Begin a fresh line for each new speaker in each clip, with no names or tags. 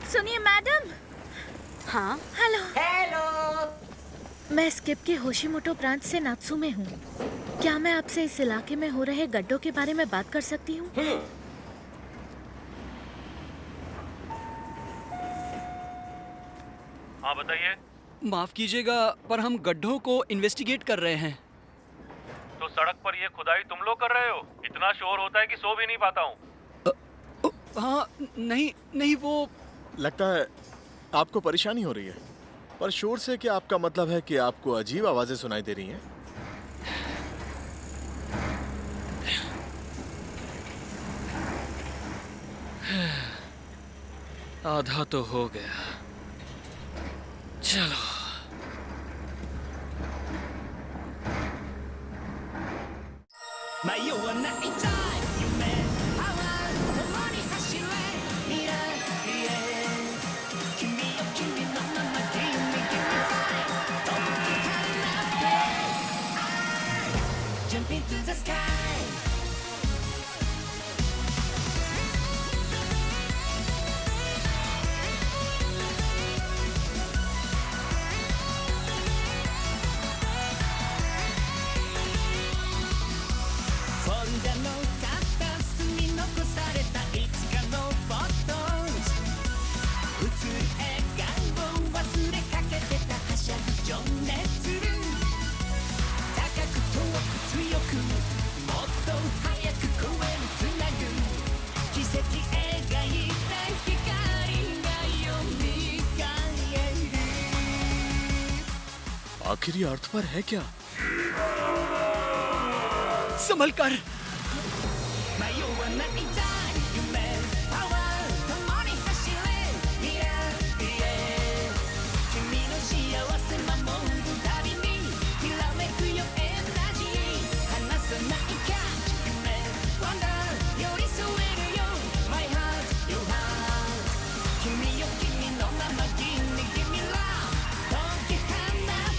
सुनिए मैडम।
हाँ,
hello.
Hello.
मैं स्किप के होशिमोटो ब्रांच से नात्सु में हूँ। क्या मैं आपसे इस इलाके में हो रहे गड्ढों के बारे में बात कर सकती हूँ?
हाँ बताइए।
माफ कीजिएगा पर हम गड्ढों को इन्वेस्टिगेट कर रहे हैं।
तो सड़क पर ये खुदाई तुम लोग कर रहे हो? इतना शोर होता है कि सो भी नहीं पाता हूँ।
हाँ, नहीं नहीं, वो
लगता है आपको परेशानी हो रही है। पर शोर से क्या आपका मतलब है कि आपको अजीब आवाजें सुनाई दे रही हैं?
आधा तो हो गया। चलो।
Jump into the sky. Folder の片隅残されたいつかのフォト映る笑顔を忘れかけてたはしゃぐ情熱高く遠く強くもっと早く声をつなぐ奇跡描いた光がよみがえる
आखिर ये अर्थ पर है क्या?
संभल कर।
迷わないたい夢パワー共に走れ未来へ君の幸せ守るたびにきらめくよエナジー離さないキャッチ夢ワンダー寄り添えるよ My heart your heart 君よ君のまま Give me give me love 解き放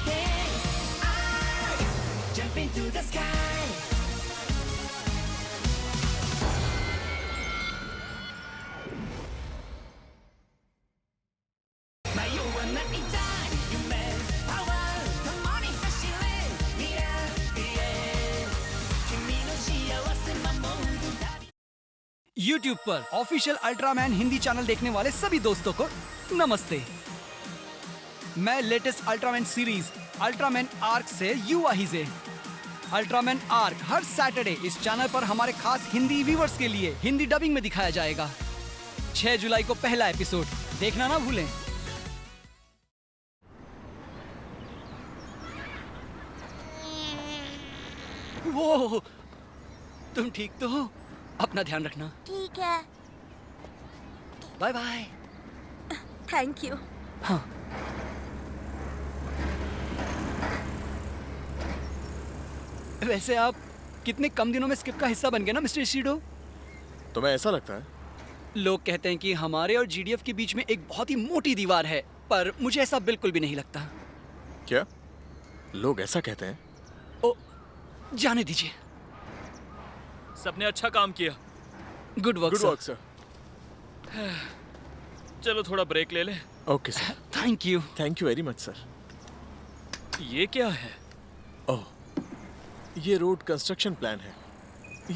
て I jump into the sky
YouTube पर ऑफिशियल अल्ट्रामैन हिंदी चैनल देखने वाले सभी दोस्तों को नमस्ते। मैं latest Ultraman series Ultraman arc से युवा हिजे। अल्ट्रामैन आर्क हर सैटरडे इस चैनल पर हमारे खास हिंदी व्यूअर्स के लिए हिंदी डबिंग में दिखाया जाएगा। 6 जुलाई को पहला एपिसोड देखना ना भूलें। वो तुम ठीक तो हो? अपना ध्यान रखना।
ठीक है।
Bye bye.
Thank you.
हाँ। वैसे आप कितने कम दिनों में स्किप का हिस्सा बन गए ना मिस्टर इशिडो?
तुम्हें ऐसा लगता है?
लोग कहते हैं कि हमारे और जीडीएफ के बीच में एक बहुत ही मोटी दीवार है, पर मुझे ऐसा बिल्कुल भी नहीं लगता।
क्या लोग ऐसा कहते हैं?
ओ, जाने दीजिए।
सबने अच्छा काम किया।
Good work
good work sir.
चलो थोड़ा ब्रेक ले ले।
Okay sir.
Thank you.
Thank you very much sir.
ये क्या है?
ओह, ये रोड कंस्ट्रक्शन प्लान है।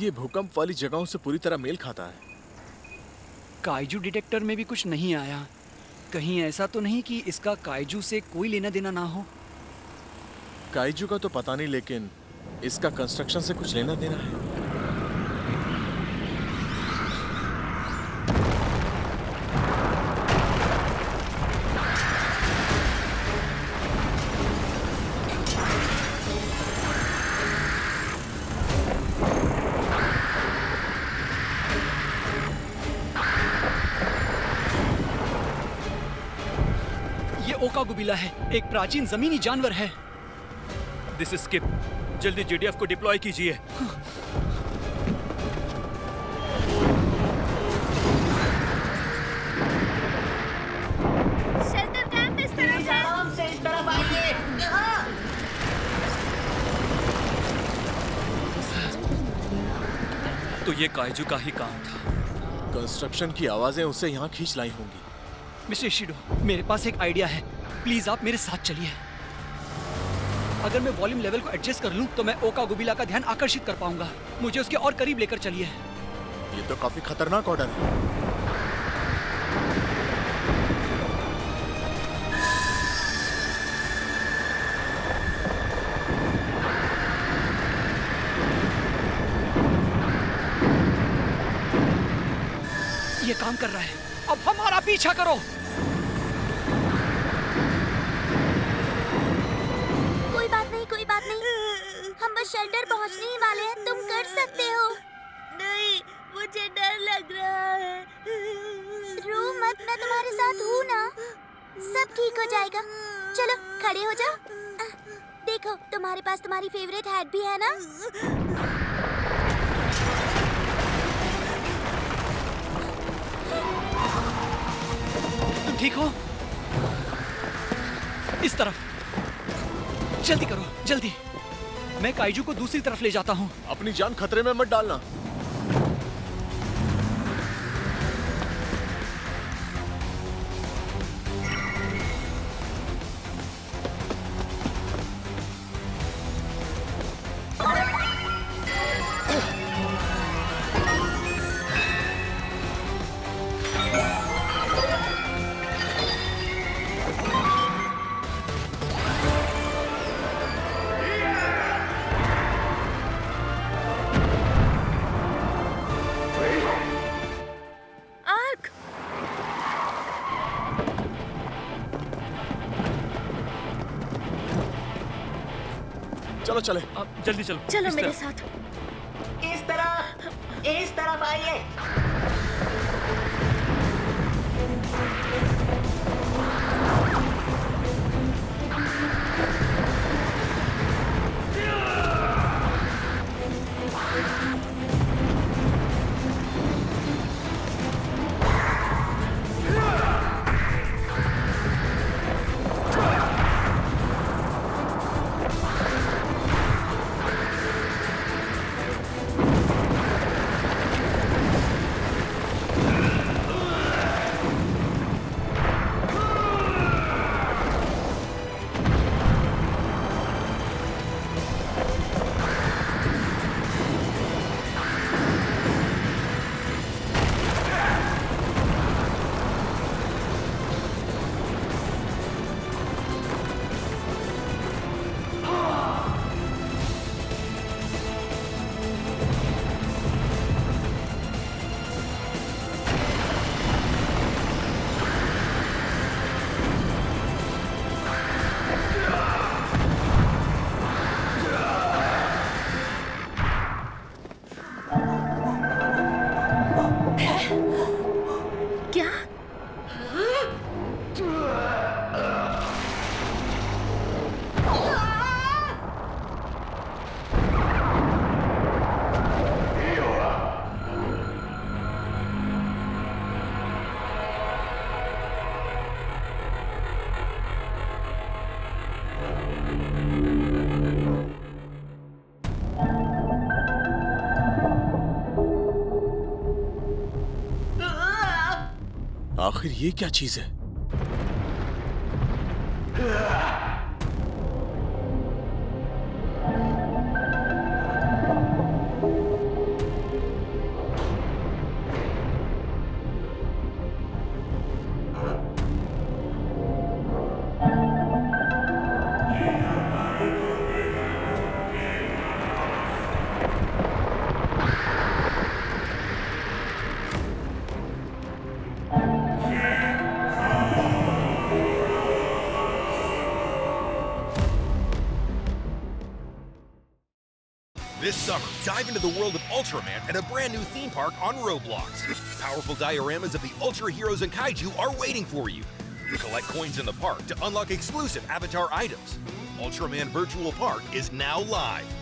ये भूकंप वाली जगहों से पूरी तरह मेल खाता है।
काइजू डिटेक्टर में भी कुछ नहीं आया। कहीं ऐसा तो नहीं कि इसका काइजू से कोई लेना देना ना हो?
काइजू का तो पता नहीं, लेकिन इसका कंस्ट्रक्शन से कुछ लेना देना है।
ओकागुबिला है, एक प्राचीन जमीनी जानवर है।
This is skip. जल्दी जीडीएफ को डिप्लॉय कीजिए।
शेल्टर कैंप इस तरफ है।
आराम से इस तरफ आइए।
तो ये काइजू का ही काम था।
कंस्ट्रक्शन की आवाजें उसे यहाँ खींच लाई होंगी।
मिस्टर इशिडो, मेरे पास एक आइडिया है। प्लीज आप मेरे साथ चलिए। अगर मैं वॉल्यूम लेवल को एडजस्ट कर लूं तो मैं ओका गुबिला का ध्यान आकर्षित कर पाऊंगा। मुझे उसके और करीब लेकर चलिए।
ये तो काफी खतरनाक ऑर्डर है।
ये काम कर रहा है। अब हमारा पीछा करो।
कोई बात नहीं, कोई बात नहीं। हम बस शेल्टर पहुंचने ही वाले हैं। तुम कर सकते हो। नहीं, मुझे डर लग रहा है। रो मत, मैं तुम्हारे साथ हूँ ना। सब ठीक हो जाएगा। चलो खड़े हो जाओ। देखो, तुम्हारे पास तुम्हारी फेवरेट हैट भी है ना।
तुम ठीक हो? इस तरफ। जल्दी करो, जल्दी। मैं काइजू को दूसरी तरफ ले जाता हूँ।
अपनी जान खतरे में मत डालना।
आर्क!
चलो चले।
अब जल्दी चलो।
चलो
इस
मेरे
तरफ।
साथ।
इस तरफ आइए।
क्या?
आखिर ये क्या चीज है?
This summer, dive into the world of Ultraman at a brand new theme park on Roblox. Powerful dioramas of the Ultra Heroes and Kaiju are waiting for you. Collect coins in the park to unlock exclusive avatar items. Ultraman Virtual Park is now live.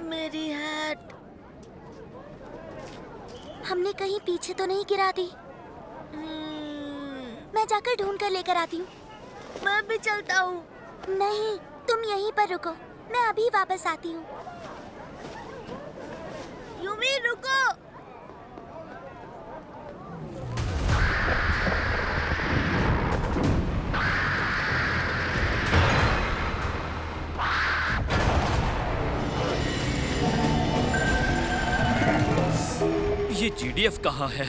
मेरी hat.
तो नहीं गिरा दी? मैं जाकर ढूंढ कर लेकर आती हूँ। मैं भी चलता हूँ। नहीं, तुम यहीं पर रुको, मैं अभी वापस आती हूँ। यूमी रुको।
ये जीडीएफ कहाँ है?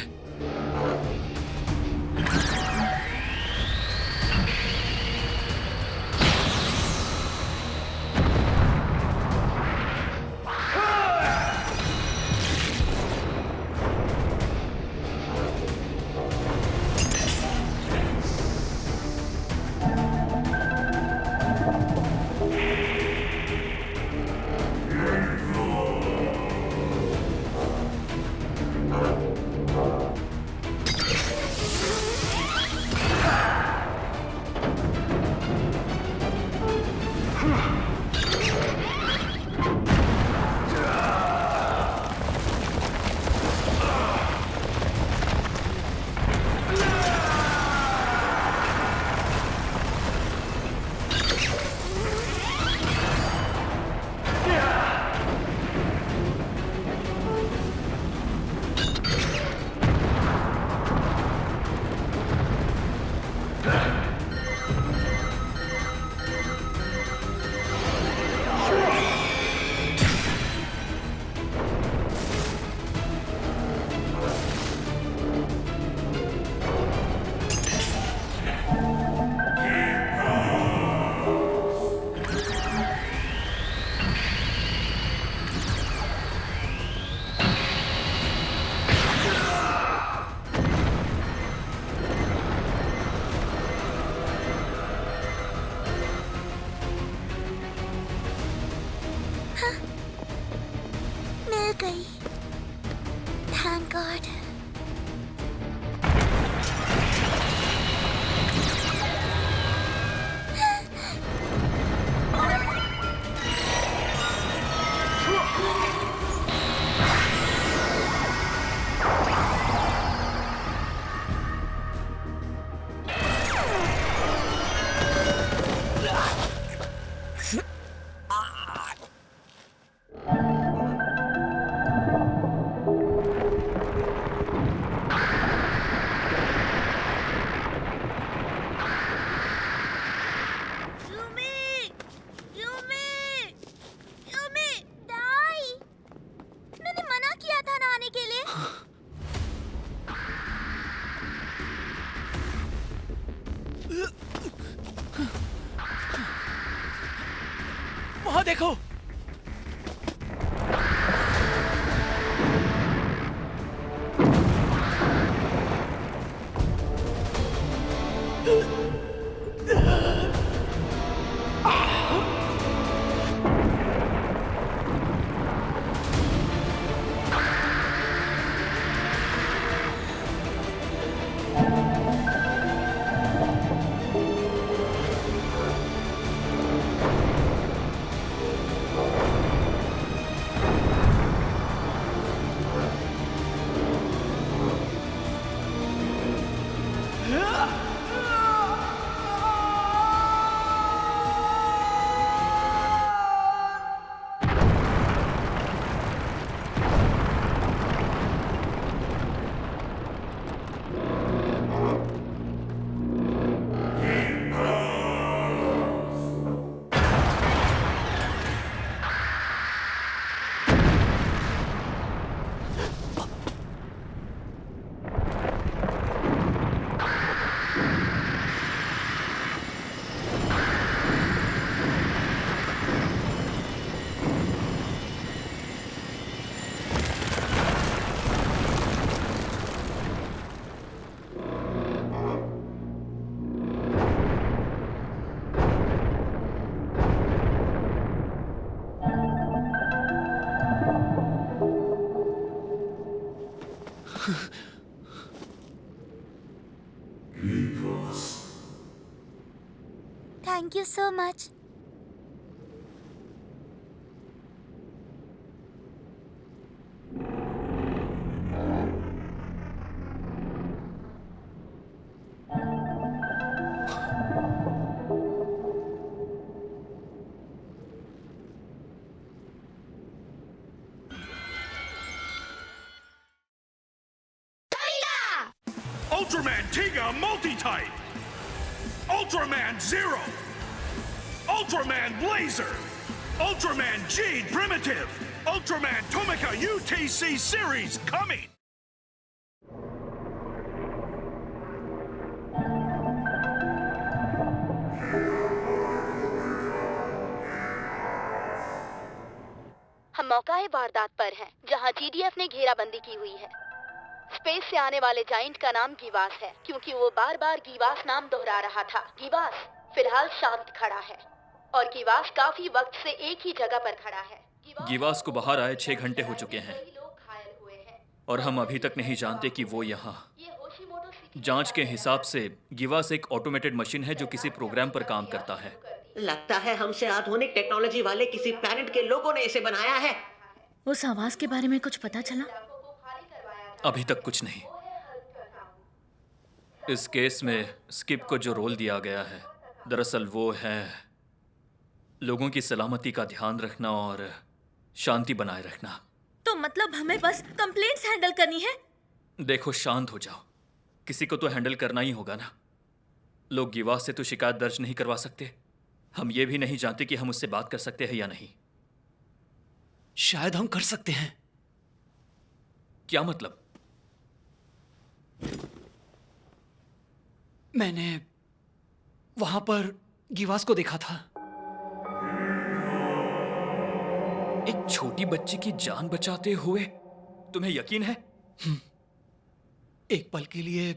मिल गई। Thank God.
वहां देखो।
Thank you so much.
Ultraman Tiga Multi-Type, Ultraman Zero, Ultraman Blazer, Ultraman Jade Primitive, Ultraman Tomica UTC Series coming!
हम मौकाए वारदात पर हैं, जहां जीडीएफ ने घेराबंदी की हुई है। स्पेस से आने वाले जाइंट का नाम गिवास है, क्योंकि वो बार-बार गिवास नाम दोहरा रहा था। गिवास फिलहाल शांत खड़ा है, और गिवास काफी वक्त से एक ही जगह पर खड़ा है।
गिवास को बाहर आए 6 घंटे हो चुके हैं, और हम अभी तक नहीं जानते कि वो यहाँ। जांच के हिसाब से गिवास एक ऑटोमेटेड मशीन है जो किसी प्रोग्राम पर काम करता है।
लगता है हमसे आधुनिक टेक्नोलॉजी वाले किसी प्लैनेट के लोगों ने इसे बनाया है।
उस आवाज के बारे में कुछ पता चला?
अभी तक कुछ नहीं। इस केस में स्किप को जो रोल दिया गया है, दरअसल वो है लोगों की सलामती का ध्यान रखना और शांति बनाए रखना।
तो मतलब हमें बस कंप्लेंट्स हैंडल करनी है?
देखो, शांत हो जाओ। किसी को तो हैंडल करना ही होगा ना। लोग गिवास से तो शिकायत दर्ज नहीं करवा सकते। हम ये भी नहीं जानते कि हम उससे बात कर सकते हैं या नहीं।
शायद हम कर सकते हैं।
क्या मतलब?
मैंने वहां पर गिवास को देखा था।
एक छोटी बच्ची की जान बचाते हुए तुम्हें यकीन है?
एक पल के लिए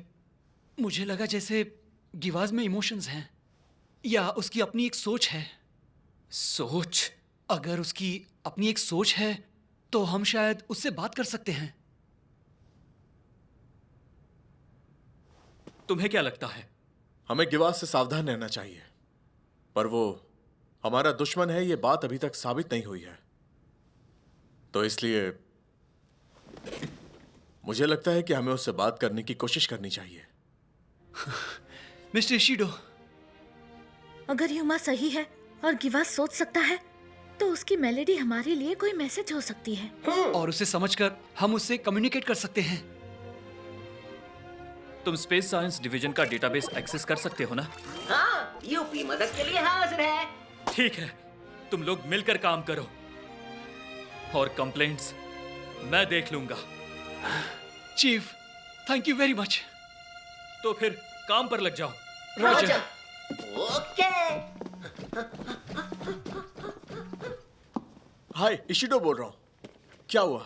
मुझे लगा जैसे गिवास में इमोशंस हैं, या उसकी अपनी एक सोच है।
सोच?
अगर उसकी अपनी एक सोच है तो हम शायद उससे बात कर सकते हैं।
तुम्हें क्या लगता है?
हमें गिवास से सावधान रहना चाहिए, पर वो हमारा दुश्मन है, ये बात अभी तक साबित नहीं हुई है। तो इसलिए मुझे लगता है कि हमें उससे बात करने की कोशिश करनी चाहिए।
मिस्टर इशिडो,
अगर यूमा सही है और गिवास सोच सकता है, तो उसकी मेलेडी हमारे लिए कोई मैसेज हो सकती है,
और उसे समझकर हम उससे कम्युनिकेट कर सकते हैं।
तुम स्पेस साइंस डिवीजन का डेटाबेस एक्सेस कर सकते हो ना?
हाँ, यूपी मदद के लिए हाजिर है।
ठीक है, तुम लोग मिलकर काम करो, और कंप्लेंट्स मैं देख लूंगा।
Chief, thank you very much.
तो फिर काम पर लग जाओ।
रॉजर।
ओके।
हाय, इशिडो बोल रहा हूं। क्या हुआ?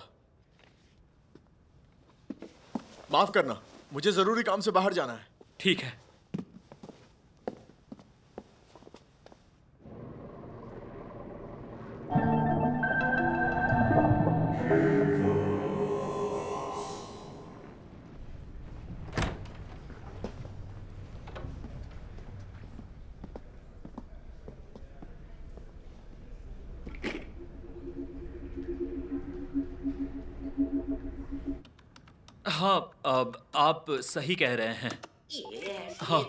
माफ करना, मुझे जरूरी काम से बाहर जाना है।
ठीक है। हाँ, अब आप सही कह रहे हैं। हाँ,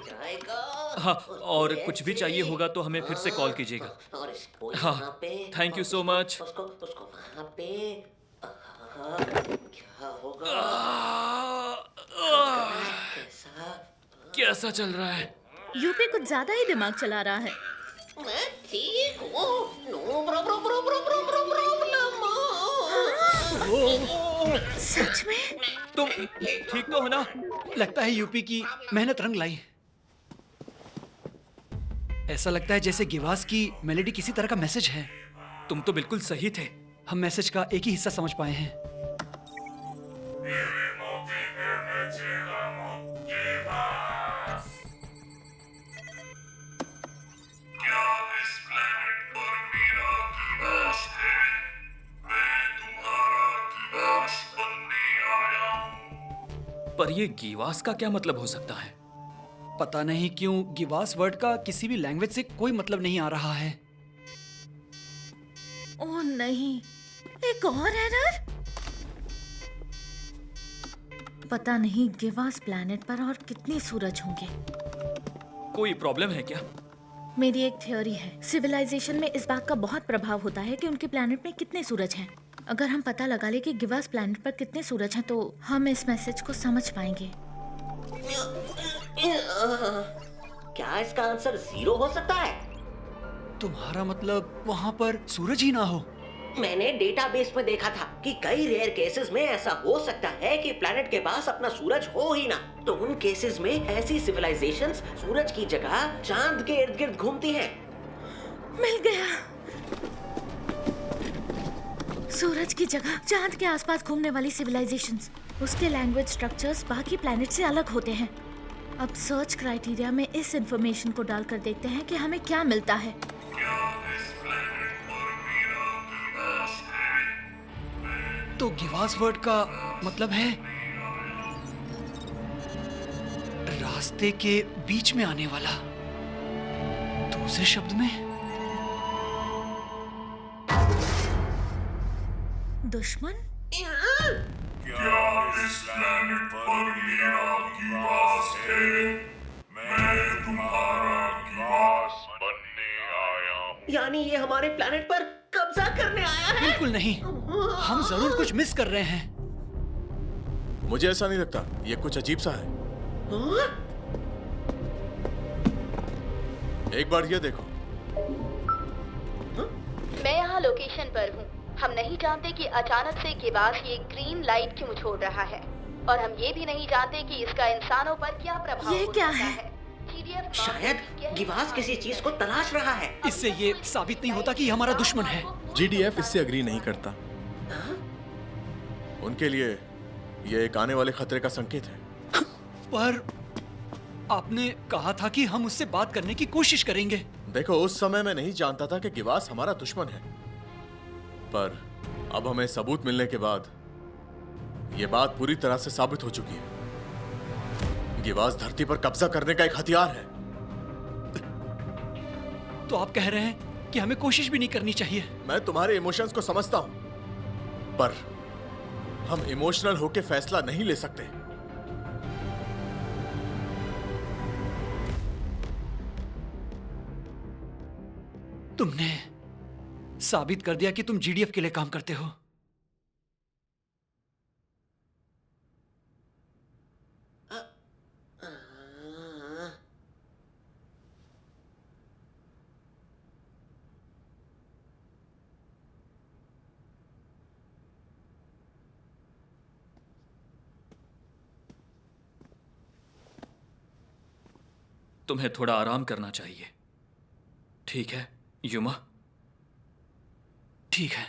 हाँ, और कुछ भी चाहिए होगा तो हमें फिर से कॉल कीजिएगा।
और इसको
हाँ,
यहाँ पे,
थैंक यू सो मच।
उसको वहाँ पे। क्या होगा?
कैसा चल रहा है?
यूपी कुछ ज्यादा ही दिमाग चला रहा है।
मैं ठीक हूँ। No problem.
सच में?
तुम ठीक तो हो ना?
लगता है यूपी की मेहनत रंग लाई। ऐसा लगता है जैसे गिवास की मेलेडी किसी तरह का मैसेज है।
तुम तो बिल्कुल सही थे।
हम मैसेज का एक ही हिस्सा समझ पाए हैं।
पर ये गिवास का क्या मतलब हो सकता है?
पता नहीं क्यों गिवास वर्ड का किसी भी लैंग्वेज से कोई मतलब नहीं आ रहा है।
ओह नहीं, एक और एरर। पता नहीं गिवास प्लैनेट पर और कितने सूरज होंगे।
कोई प्रॉब्लम है क्या?
मेरी एक थ्योरी है। सिविलाइजेशन में इस बात का बहुत प्रभाव होता है कि उनके प्लैनेट में कितने सूरज हैं। अगर हम पता लगा ले कि गिवास प्लैनेट पर कितने सूरज हैं, तो हम इस मैसेज को समझ पाएंगे।
क्या इसका आंसर 0 हो सकता है?
तुम्हारा मतलब वहाँ पर सूरज ही ना हो?
मैंने डेटाबेस में देखा था कि कई रेयर केसेस में ऐसा हो सकता है कि प्लैनेट के पास अपना सूरज हो ही ना। तो उन केसेस में ऐसी सिविलाइजेशंस सूरज की जगह चांद के इर्द गिर्द घूमती हैं।
मिल गया। सूरज की जगह चांद के आसपास घूमने वाली सिविलाइजेशंस, उसके लैंग्वेज स्ट्रक्चर्स बाकी प्लैनेट से अलग होते हैं। अब सर्च क्राइटेरिया में इस इंफॉर्मेशन को डालकर देखते हैं कि हमें क्या मिलता है।
तो गिवास वर्ड का मतलब है रास्ते के बीच में आने वाला। दूसरे शब्द में
दुश्मन?
क्या इस प्लैनेट पर मेरा गिवास है? मैं तुम्हारा गिवास बनने आया हूँ।
यानी ये हमारे प्लैनेट पर कब्जा करने आया है?
बिल्कुल नहीं, हम जरूर कुछ मिस कर रहे हैं।
मुझे ऐसा नहीं लगता, ये कुछ अजीब सा है। एक बार ये देखो।
मैं यहाँ लोकेशन पर हूँ। हम नहीं जानते कि अचानक से गिवास ये ग्रीन लाइट क्यों छोड़ रहा है, और हम ये भी नहीं जानते कि इसका इंसानों पर क्या प्रभाव
ये
हो
क्या
सकता
है?
शायद गिवास किसी चीज को तलाश रहा है।
इससे ये साबित नहीं होता कि हमारा दुश्मन है।
GDF इससे अग्री नहीं करता। उनके लिए ये एक आने वाले खतरे का संकेत है।
पर आपने कहा था कि हम उससे बात करने की कोशिश करेंगे।
देखो, उस समय मैं नहीं जानता था कि गिवास हमारा दुश्मन है, पर अब हमें सबूत मिलने के बाद ये बात पूरी तरह से साबित हो चुकी है। गिवास धरती पर कब्जा करने का एक हथियार है।
तो आप कह रहे हैं कि हमें कोशिश भी नहीं करनी चाहिए?
मैं तुम्हारे इमोशंस को समझता हूं, पर हम इमोशनल होके फैसला नहीं ले सकते।
तुमने साबित कर दिया कि तुम GDF के लिए काम करते हो।
तुम्हें थोड़ा आराम करना चाहिए, ठीक है युमा?
ठीक है।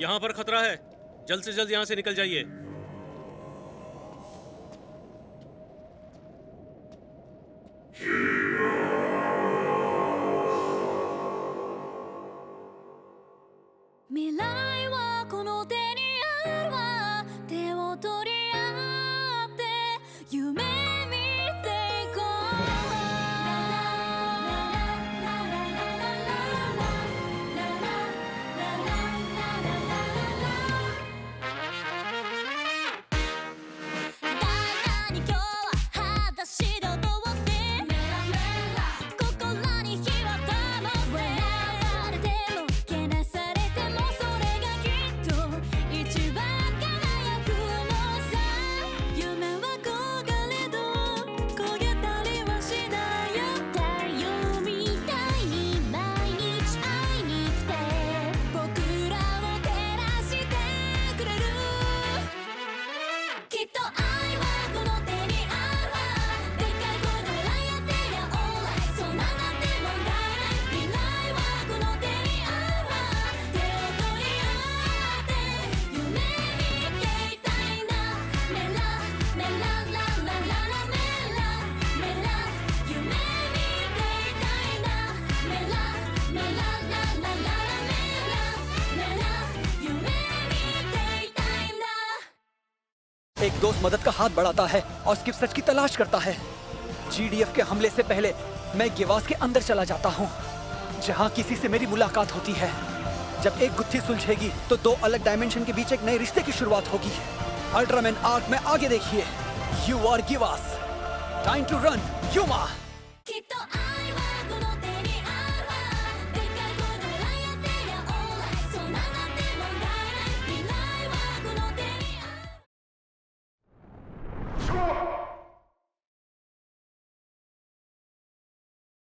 यहाँ पर खतरा है, जल्द से जल्द यहाँ से निकल जाइए।
एक दोस्त मदद का हाथ बढ़ाता है और स्किप सच की तलाश करता है। GDF के हमले से पहले मैं गिवास के अंदर चला जाता हूँ, जहाँ किसी से मेरी मुलाकात होती है। जब एक गुत्थी सुलझेगी तो दो अलग डायमेंशन के बीच एक नए रिश्ते की शुरुआत होगी। अल्ट्रामैन आर्क में आगे देखिए। यू आर गिवास। Time to run, Yuma.